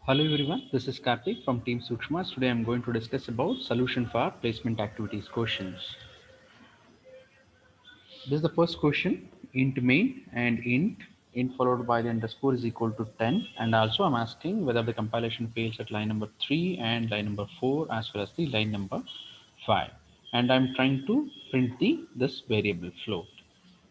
Hello everyone, this is Karthik from Team Sukshma. Today I'm going to discuss about solution for placement activities questions. This is the first question. Int main and int followed by the underscore is equal to 10, and also I'm asking whether the compilation fails at line number 3 and line number 4 as well as the line number 5, and I'm trying to print this variable float.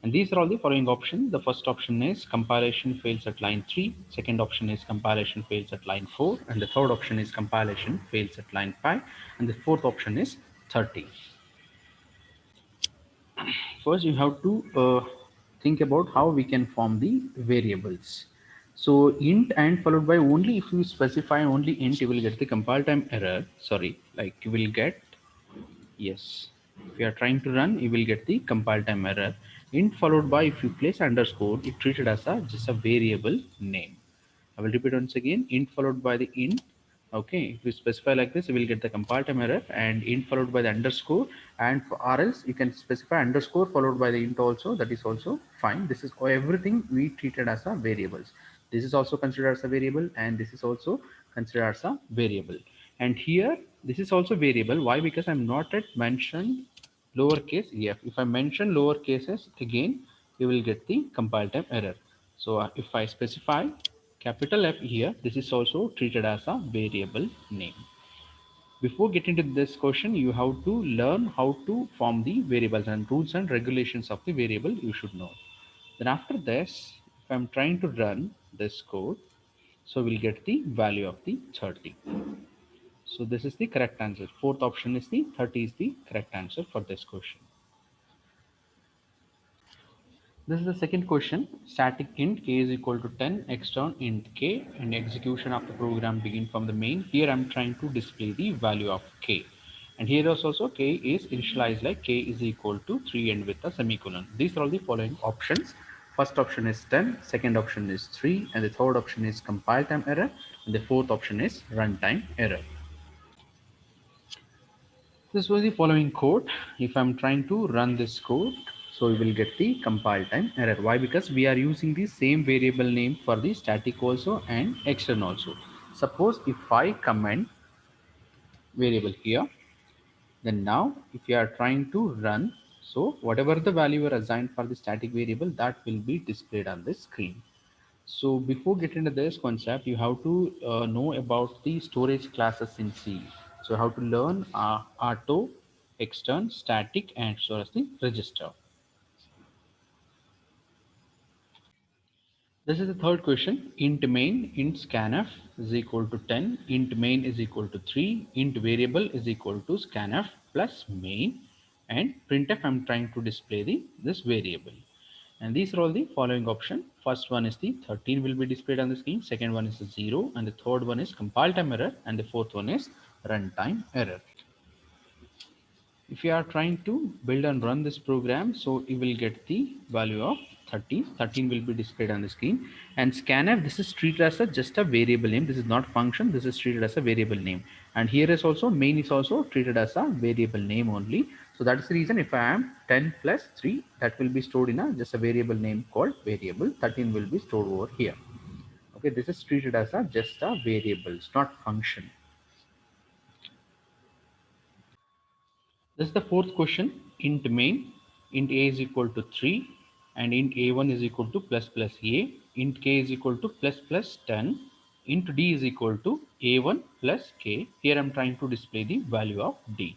And these are all the following options. The first option is compilation fails at line 3, second option is compilation fails at line 4, and the third option is compilation fails at line 5, and the fourth option is 30. First you have to think about how we can form the variables. So int and followed by, only if you specify only int, you will get the compile time error. Sorry, like you will get, yes, if you are trying to run, you will get the compile time error. Int followed by, if you place underscore, it treated as a just a variable name. I will repeat once again. Int followed by the int. Okay, if you specify like this, you will get the compile time error, and int followed by the underscore, and for, or else you can specify underscore followed by the int also. That is also fine. This is everything we treated as a variables. This is also considered as a variable, and this is also considered as a variable. And here this is also variable. Why? Because I'm not yet mentioned lowercase f. If I mention lower cases again, you will get the compile time error. So if I specify capital F here, this is also treated as a variable name. Before getting to this question, you have to learn how to form the variables and rules and regulations of the variable you should know. Then after this, if I'm trying to run this code, so we'll get the value of the 30. So this is the correct answer. Fourth option is the 30 is the correct answer for this question. This is the second question. Static int k is equal to 10, extern int k, and execution of the program begin from the main. Here I'm trying to display the value of k. And here is also k is initialized like k is equal to 3 and with a semicolon. These are all the following options. First option is 10, second option is 3, and the third option is compile time error, and the fourth option is runtime error. This was the following code. If I'm trying to run this code, so we will get the compile time error. Why? Because we are using the same variable name for the static also and extern also. Suppose if I comment variable here, then now if you are trying to run, so whatever the value you are assigned for the static variable, that will be displayed on the screen. So before getting into this concept, you have to know about the storage classes in C. So how to learn auto, extern, static, and so as the register. This is the third question. Int main, int scanf is equal to 10, int main is equal to 3, int variable is equal to scanf plus main, and printf I'm trying to display this variable. And these are all the following option. First one is the 13 will be displayed on the screen, second one is the 0, and the third one is compile time error, and the fourth one is runtime error. If you are trying to build and run this program, so you will get the value of 13 will be displayed on the screen. And scanf, this is treated as just a variable name. This is not function, this is treated as a variable name. And here is also main is also treated as a variable name only. So that is the reason if I am 10 plus 3, that will be stored in a just a variable name called variable. 13 will be stored over here. Okay, this is treated as a just a variable, it's not function. This is the fourth question. Int main, int a is equal to 3, and int a1 is equal to plus plus a, int k is equal to plus plus 10, int d is equal to a1 plus k. Here I'm trying to display the value of d.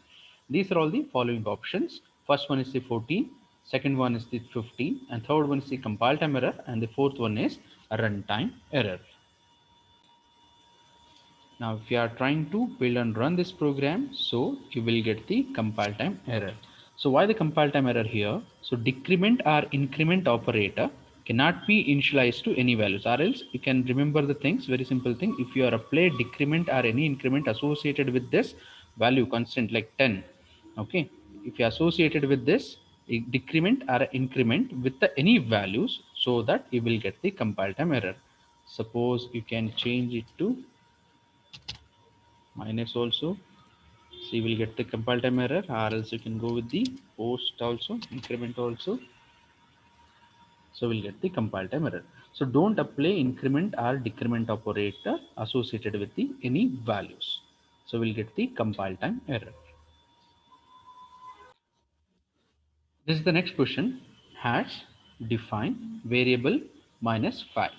These are all the following options. First one is the 14, second one is the 15, and third one is the compile time error, and the fourth one is a runtime error. Now if you are trying to build and run this program, so you will get the compile time error. So why the compile time error here? So decrement or increment operator cannot be initialized to any values, or else you can remember the things, very simple thing. If you are apply decrement or any increment associated with this value constant like 10, okay, if you are associated with this decrement or increment with the any values, so that you will get the compile time error. Suppose you can change it to minus also, so you will get the compile time error, or else you can go with the post also, increment also, so we'll get the compile time error. So don't apply increment or decrement operator associated with the any values. So we'll get the compile time error. This is the next question. Hash define variable minus 5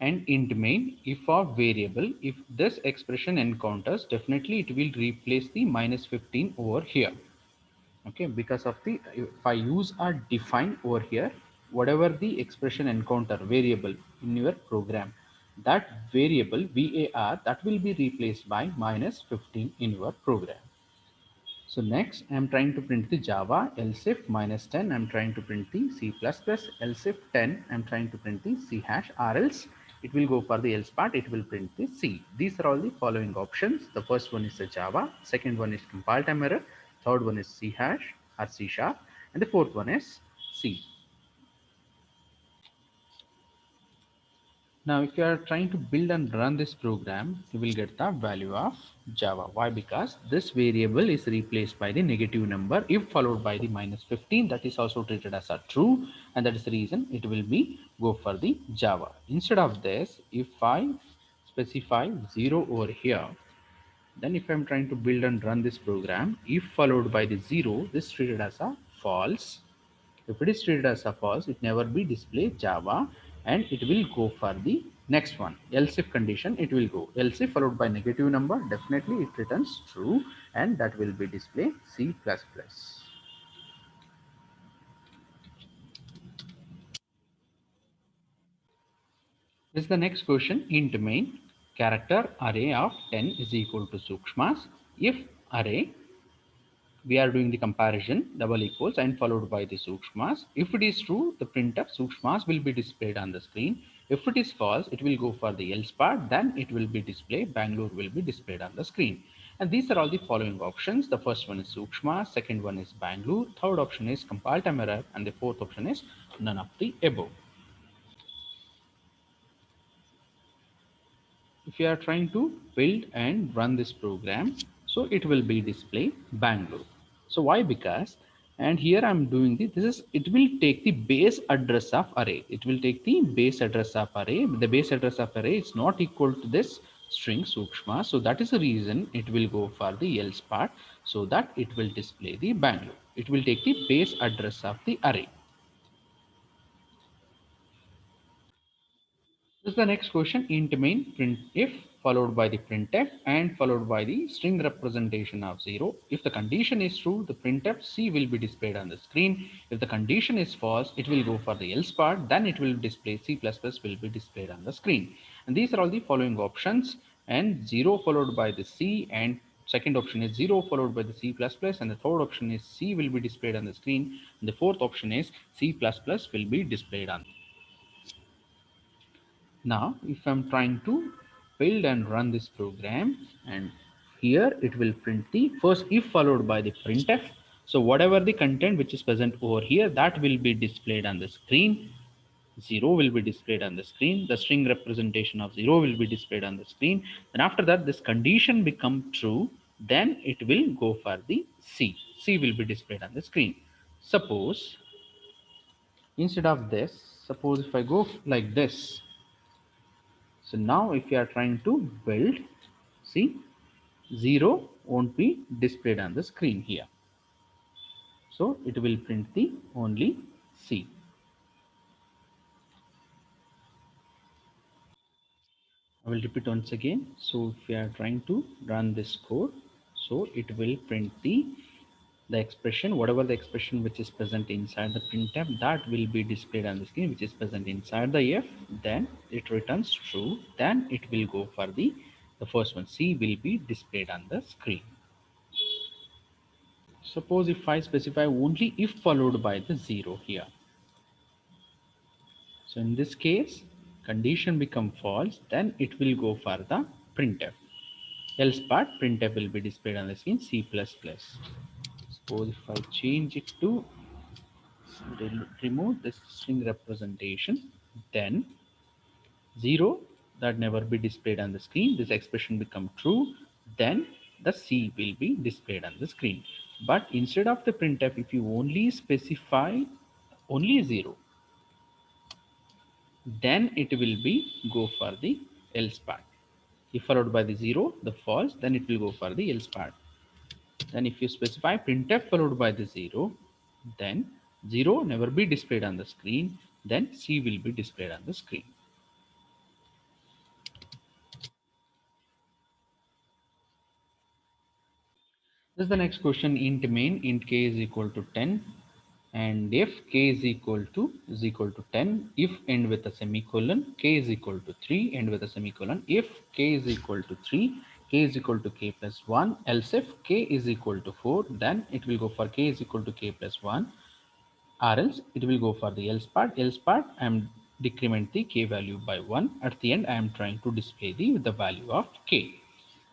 and int main if of variable. If this expression encounters, definitely it will replace the minus 15 over here. Okay, because of the, if I use a define over here, whatever the expression encounter variable in your program, that variable var, that will be replaced by minus 15 in your program. So next I'm trying to print the Java, else if minus 10 I'm trying to print the C++, else if 10 I'm trying to print the C hash, or else it will go for the else part, it will print the C. These are all the following options. The first one is the Java, second one is compile time error, third one is C hash or C sharp, and the fourth one is C. Now, if you are trying to build and run this program, you will get the value of Java. Why? Because this variable is replaced by the negative number if followed by the minus 15. That is also treated as a true, and that is the reason it will be go for the Java. Instead of this, if I specify 0 over here, then if I'm trying to build and run this program, if followed by the 0, this is treated as a false. If it is treated as a false, it never be display Java, and it will go for the next one. Else if condition, it will go. Else if followed by negative number, definitely it returns true, and that will be display C++. This is the next question. Int main character array of 10 is equal to Sukshmas. If array, we are doing the comparison double equals and followed by the Sukshmas. If it is true, the printf Sukshmas will be displayed on the screen. If it is false, it will go for the else part, then it will be displayed, Bangalore will be displayed on the screen. And these are all the following options. The first one is Sukshma, second one is Bangalore, third option is compile time error, and the fourth option is none of the above. If you are trying to build and run this program, so it will be display Bangalore. So why? Because, and here I'm doing this is, it will take the base address of array. It will take the base address of array. The base address of array is not equal to this string Sukshma. So that is the reason it will go for the else part, so that it will display the Bangalore. It will take the base address of the array. This is the next question. Int main printf followed by the printf and followed by the string representation of 0. If the condition is true, the printf C will be displayed on the screen. If the condition is false, it will go for the else part, then it will display C++ will be displayed on the screen. And these are all the following options, and 0 followed by the C, and second option is 0 followed by the C++, and the third option is C will be displayed on the screen, and the fourth option is C++ will be displayed on. Now, if I'm trying to build and run this program, and here it will print the first if followed by the printf. So whatever the content which is present over here, that will be displayed on the screen. 0 will be displayed on the screen. The string representation of 0 will be displayed on the screen. And after that, this condition become true, then it will go for the C. C will be displayed on the screen. Suppose instead of this, suppose if I go like this. So now if you are trying to build, see, 0 won't be displayed on the screen here. So it will print the only C. I will repeat once again. So if you are trying to run this code, so it will print the expression, whatever the expression which is present inside the printf, that will be displayed on the screen, which is present inside the if, then it returns true, then it will go for the first one, C will be displayed on the screen. Suppose if I specify only if followed by the 0 here. So in this case, condition become false, then it will go for the printf. Else part, printf will be displayed on the screen C++. Suppose if I change it to remove this string representation, then 0, that never be displayed on the screen. This expression become true, then the C will be displayed on the screen. But instead of the printf, if you only specify only 0, then it will be go for the else part. If followed by the 0, the false, then it will go for the else part. Then if you specify printf followed by the 0, then 0 never be displayed on the screen, then C will be displayed on the screen. This is the next question. Int main, int k is equal to 10, and if k is equal to 10, if end with a semicolon, k is equal to 3, end with a semicolon. If k is equal to 3, k is equal to k plus 1, else if k is equal to 4, then it will go for k is equal to k plus 1, or else it will go for the else part. Else part, I am decrement the k value by 1. At the end, I am trying to display the value of k.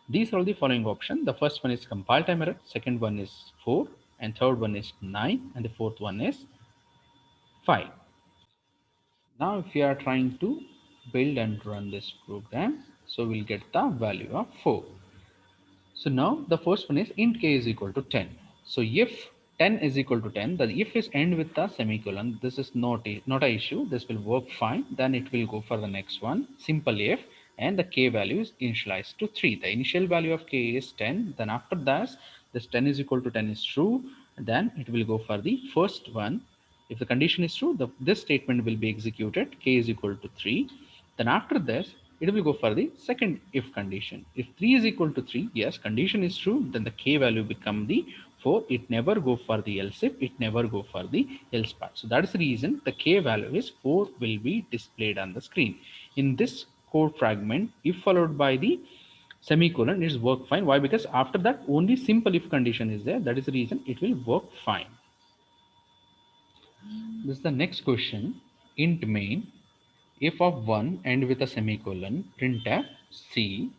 These are all the following options. The first one is compile time error, second one is 4, and third one is 9, and the fourth one is 5. Now if you are trying to build and run this program, so we'll get the value of 4. So now the first one is int k is equal to 10. So if 10 is equal to 10, the if is end with the semicolon. This is not a issue. This will work fine. Then it will go for the next one. Simple if, and the k value is initialized to 3. The initial value of k is 10. Then after that, this 10 is equal to 10 is true. Then it will go for the first one. If the condition is true, this statement will be executed. K is equal to 3. Then after this, it will go for the second if condition. If 3 is equal to 3, yes, condition is true, then the k value become the 4. It never go for the else if, it never go for the else part. So that is the reason the k value is 4 will be displayed on the screen. In this code fragment, if followed by the semicolon, it is work fine. Why? Because after that only simple if condition is there. That is the reason it will work fine. This is the next question. Int main, if of 1 end with a semicolon, printf C,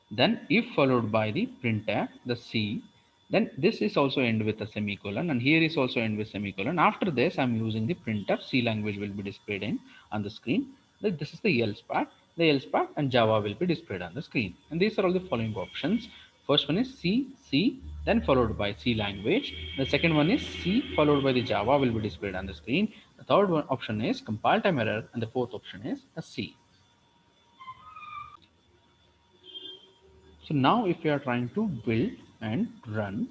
then if followed by the printf the C, then this is also end with a semicolon, and here is also end with semicolon. After this, I'm using the printf. C language will be displayed in on the screen. This is the else part. The else part and Java will be displayed on the screen. And these are all the following options. First one is C, then followed by C language. The second one is C followed by the Java will be displayed on the screen. The third one option is compile time error, and the fourth option is a C. So now if you are trying to build and run,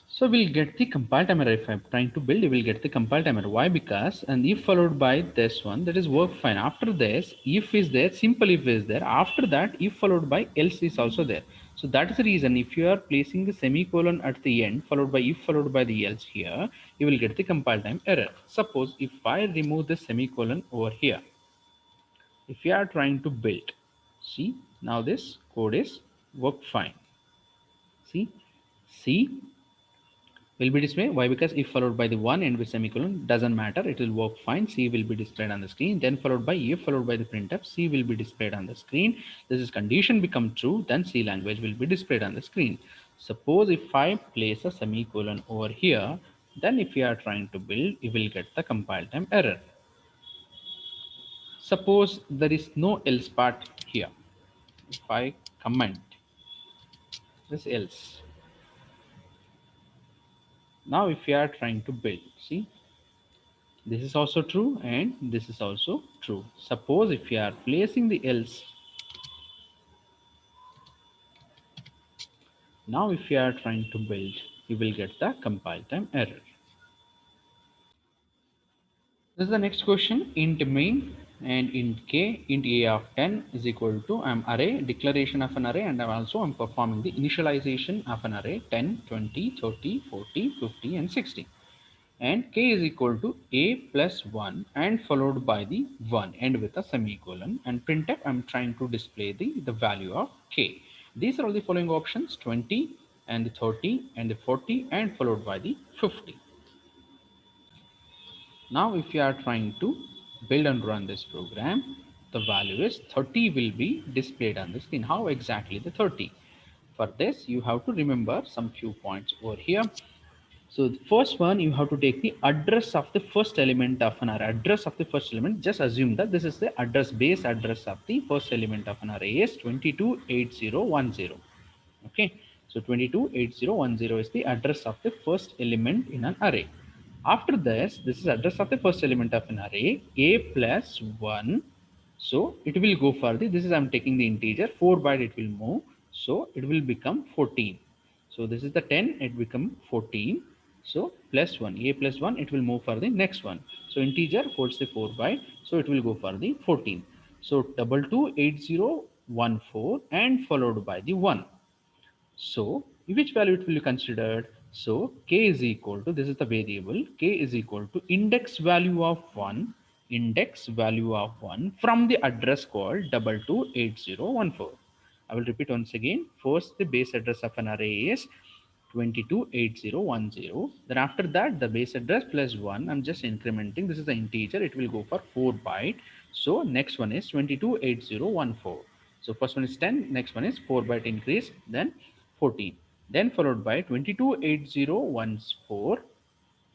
so we'll get the compile time error. If I'm trying to build, you will get the compile time error. Why? Because and if followed by this one, that is work fine. After this, if is there, simple if is there. After that, if followed by else is also there. So that is the reason if you are placing the semicolon at the end, followed by if followed by the else here, you will get the compile time error. Suppose if I remove the semicolon over here, if you are trying to build, see now this code is work fine. See, C will be displayed. Why? Because if followed by the 1 end with semicolon, doesn't matter, it will work fine. C will be displayed on the screen. Then followed by if followed by the printf, C will be displayed on the screen. This is condition become true, then C language will be displayed on the screen. Suppose if I place a semicolon over here, then if you are trying to build, you will get the compile time error. Suppose there is no else part here. If I comment this else, now if you are trying to build, see, this is also true and this is also true. Suppose if you are placing the else, now if you are trying to build, you will get the compile time error. This is the next question. Int main and int k, int a of 10 is equal to I'm array, declaration of an array, and I'm performing the initialization of an array 10, 20, 30, 40, 50, and 60. And k is equal to a plus 1 and followed by the 1 end with a semicolon, and printf I'm trying to display the value of k. These are all the following options: 20 and the 30 and the 40 and followed by the 50. Now if you are trying to build and run this program, the value is 30 will be displayed on the screen. How exactly the 30? For this you have to remember some few points over here. So the first one, you have to take the address of the first element of an array. Address of the first element, just assume that this is the address, base address of the first element of an array is 228010. Okay, so 228010 is the address of the first element in an array. After this is address of the first element of an array, a plus 1. So it will go for the, this is I'm taking the integer, 4 byte it will move. So it will become 14. So this is the 10, it become 14. So plus 1, a plus 1, it will move for the next one. So integer holds the 4 byte. So it will go for the 14. So 228014 and followed by the 1. So which value it will be considered? So k is equal to, this is the variable, k is equal to index value of 1, index value of 1 from the address called 228014. I will repeat once again. First, the base address of an array is 228010. Then after that, the base address plus 1, I'm just incrementing. This is the integer, it will go for 4 byte. So next one is 228014. So first one is 10, next one is 4 byte increase, then 14, then followed by 228014,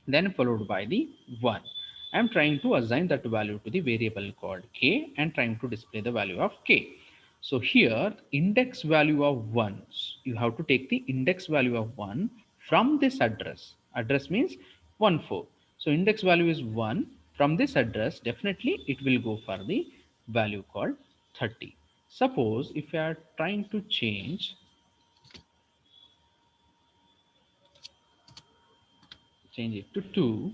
then followed by the 1. I'm trying to assign that value to the variable called k and trying to display the value of k. So here index value of 1, you have to take the index value of 1 from this address. Address means 14. So index value is 1. From this address, definitely it will go for the value called 30. Suppose if you are trying to change it to 2,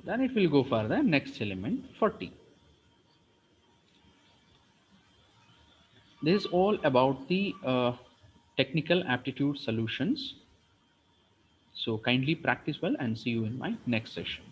then it will go for the next element 40. This is all about the technical aptitude solutions. So kindly practice well and see you in my next session.